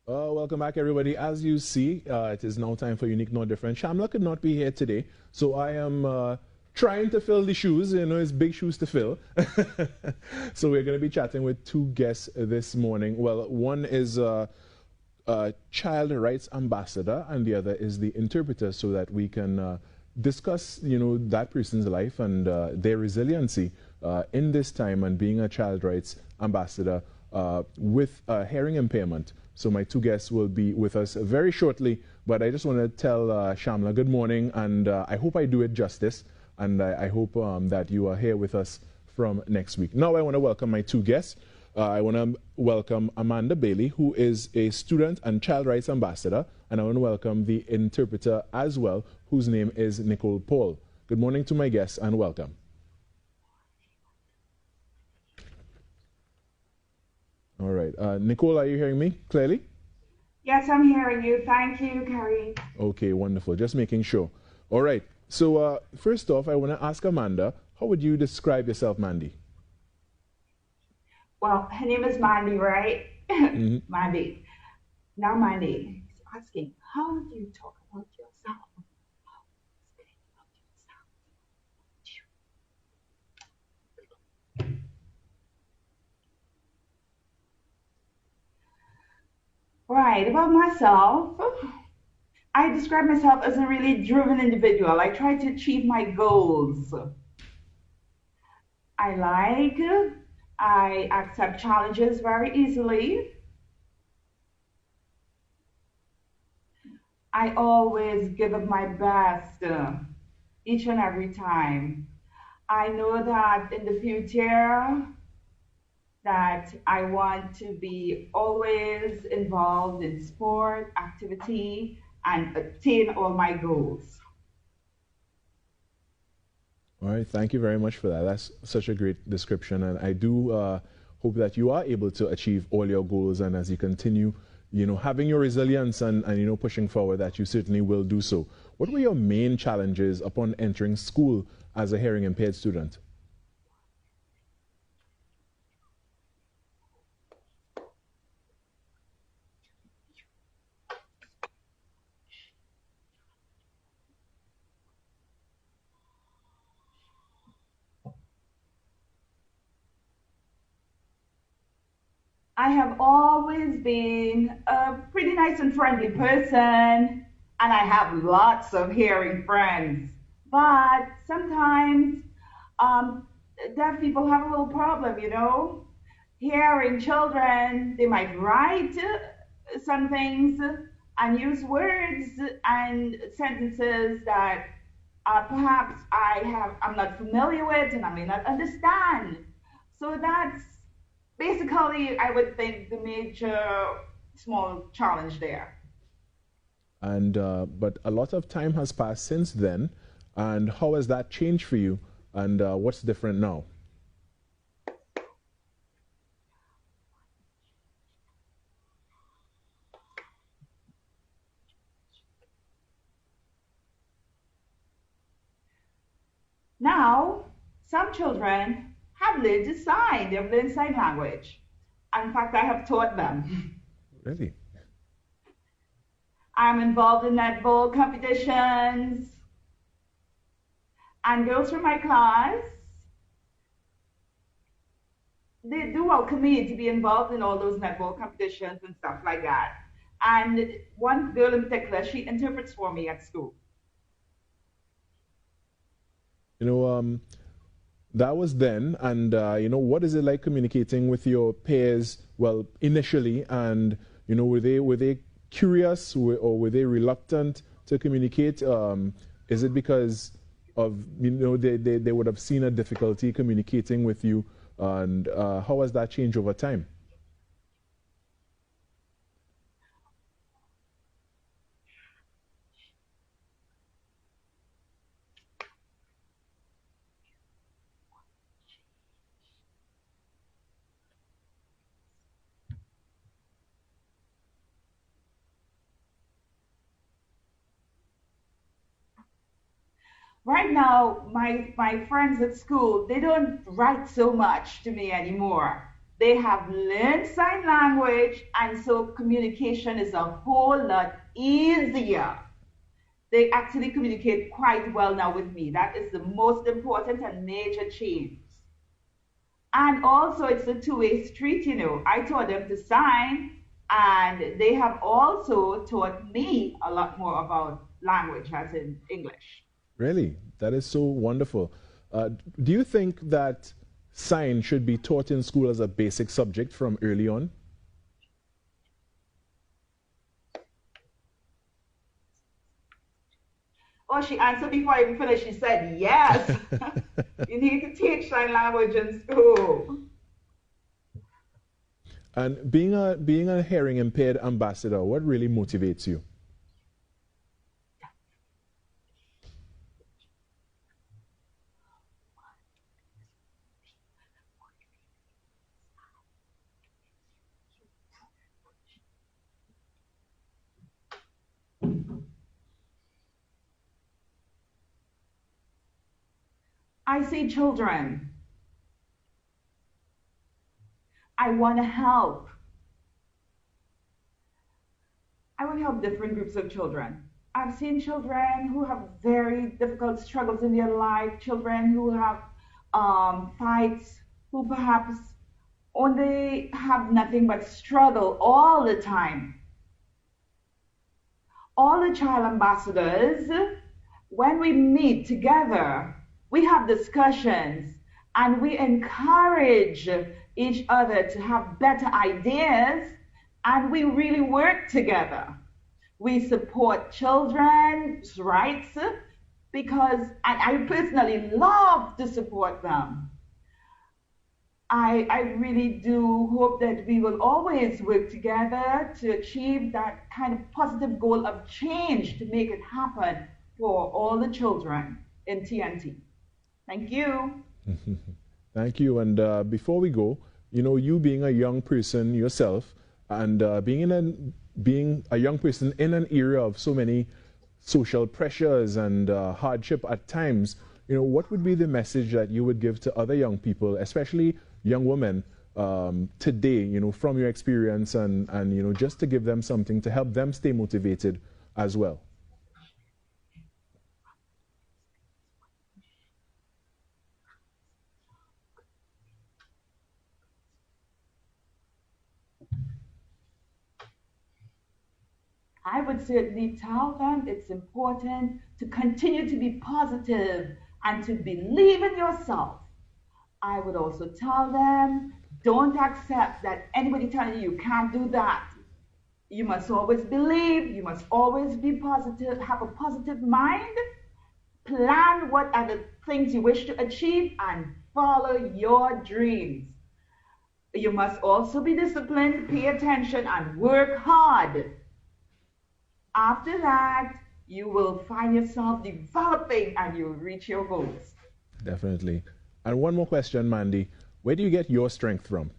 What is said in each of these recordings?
Welcome back, everybody. As you see, it is now time for Unique No Different. Shamla could not be here today, so I am trying to fill the shoes. You know, it's big shoes to fill. So we're going to be chatting with two guests this morning. Well, one is a child rights ambassador, and the other is the interpreter, so that we can discuss, you know, that person's life and their resiliency in this time and being a child rights ambassador with hearing impairment. So my two guests will be with us very shortly, but I just want to tell Shamla good morning, and I hope I do it justice, and I hope that you are here with us from next week. Now I want to welcome my two guests. I want to welcome Amanda Bailey, who is a student and child rights ambassador, and I want to welcome the interpreter as well, whose name is Nicole Paul. Good morning to my guests and welcome. All right. Nicole, are you hearing me clearly? Yes, I'm hearing you. Thank you, Carrie. Okay, wonderful. Just making sure. All right. So first off, I want to ask Amanda, how would you describe yourself, Mandy? Well, her name is Mandy, right? Mm-hmm. Mandy. Now, Mandy is asking, how do you talk about yourself? Right, about myself, I describe myself as a really driven individual. I try to achieve my goals. I accept challenges very easily. I always give it my best each and every time. I know that in the future that I want to be always involved in sport, activity, and attain all my goals. All right. Thank you very much for that. That's such a great description, and I do hope that you are able to achieve all your goals, and as you continue, you know, having your resilience and you know, pushing forward, that you certainly will do so. What were your main challenges upon entering school as a hearing impaired student? I have always been a pretty nice and friendly person, and I have lots of hearing friends. But sometimes um, deaf people have a little problem, you know. Hearing children, they might write some things and use words and sentences that perhaps I'm not familiar with and I may not understand. So that's basically, I would think, the major small challenge there. And but a lot of time has passed since then, and how has that changed for you, and what's different now? Now, some children have learned to sign, they've learned sign language. In fact, I have taught them. Really? I'm involved in netball competitions, and girls from my class, they do welcome me to be involved in all those netball competitions and stuff like that. And one girl in particular, she interprets for me at school. You know, that was then, and you know, what is it like communicating with your peers? Well, initially, and you know, were they curious, or were they reluctant to communicate? Is it because of, you know, they would have seen a difficulty communicating with you, and how has that changed over time? Right now, my friends at school, they don't write so much to me anymore. They have learned sign language, and so communication is a whole lot easier. They actually communicate quite well now with me. That is the most important and major change. And also, it's a two-way street, you know. I taught them to sign, and they have also taught me a lot more about language, as in English. Really? That is so wonderful. Do you think that sign should be taught in school as a basic subject from early on? Oh, she answered before I even finished. She said, yes, you need to teach sign language in school. And being a hearing impaired ambassador, what really motivates you? I see children. I want to help. I want to help different groups of children. I've seen children who have very difficult struggles in their life, children who have fights, who perhaps only have nothing but struggle all the time. All the child ambassadors, when we meet together, we have discussions and we encourage each other to have better ideas, and we really work together. We support children's rights because, and I personally love to support them. I really do hope that we will always work together to achieve that kind of positive goal of change to make it happen for all the children in TNT. Thank you. Thank you. And before we go, you know, you being a young person yourself, and being a young person in an era of so many social pressures and hardship at times, you know, what would be the message that you would give to other young people, especially young women, today, you know, from your experience, and you know, just to give them something to help them stay motivated as well? I would certainly tell them it's important to continue to be positive and to believe in yourself. I would also tell them don't accept that anybody telling you you can't do that. You must always believe, you must always be positive, have a positive mind, plan what are the things you wish to achieve, and follow your dreams. You must also be disciplined, pay attention, and work hard. After that, you will find yourself developing and you'll reach your goals. Definitely. And one more question, Mandy. Where do you get your strength from?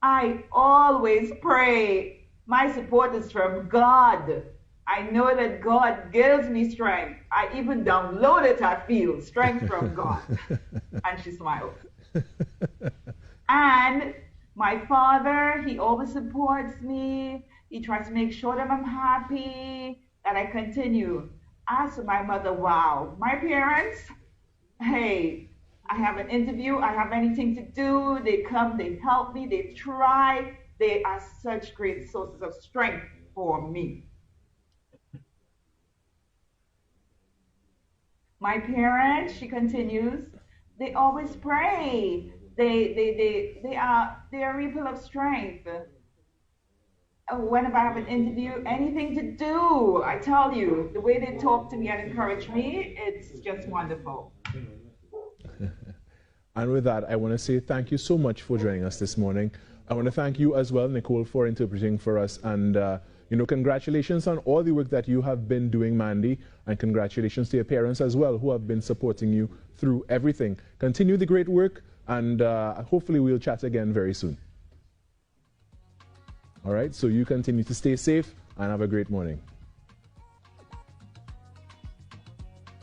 I always pray. My support is from God. I know that God gives me strength. I even download it, I feel strength from God. And she smiled. And my father, he always supports me. He tries to make sure that I'm happy, that I continue. As for my mother, wow. My parents, hey, I have an interview, I have anything to do, they come, they help me, they try. They are such great sources of strength for me. My parents, she continues, they always pray. They are a refill of strength. Whenever I have an interview, anything to do, I tell you, the way they talk to me and encourage me, it's just wonderful. And with that, I want to say thank you so much for joining us this morning. I want to thank you as well, Nicole, for interpreting for us. And, you know, congratulations on all the work that you have been doing, Mandy. And congratulations to your parents as well, who have been supporting you through everything. Continue the great work, and hopefully we'll chat again very soon. All right, so you continue to stay safe and have a great morning.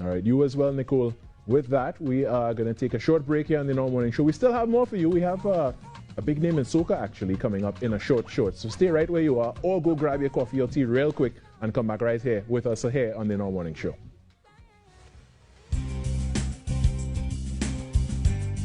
All right, you as well, Nicole. With that, we are going to take a short break here on the Normal Morning Show. We still have more for you. We have a big name in soca actually coming up in a short. So stay right where you are or go grab your coffee or tea real quick and come back right here with us here on the Normal Morning Show.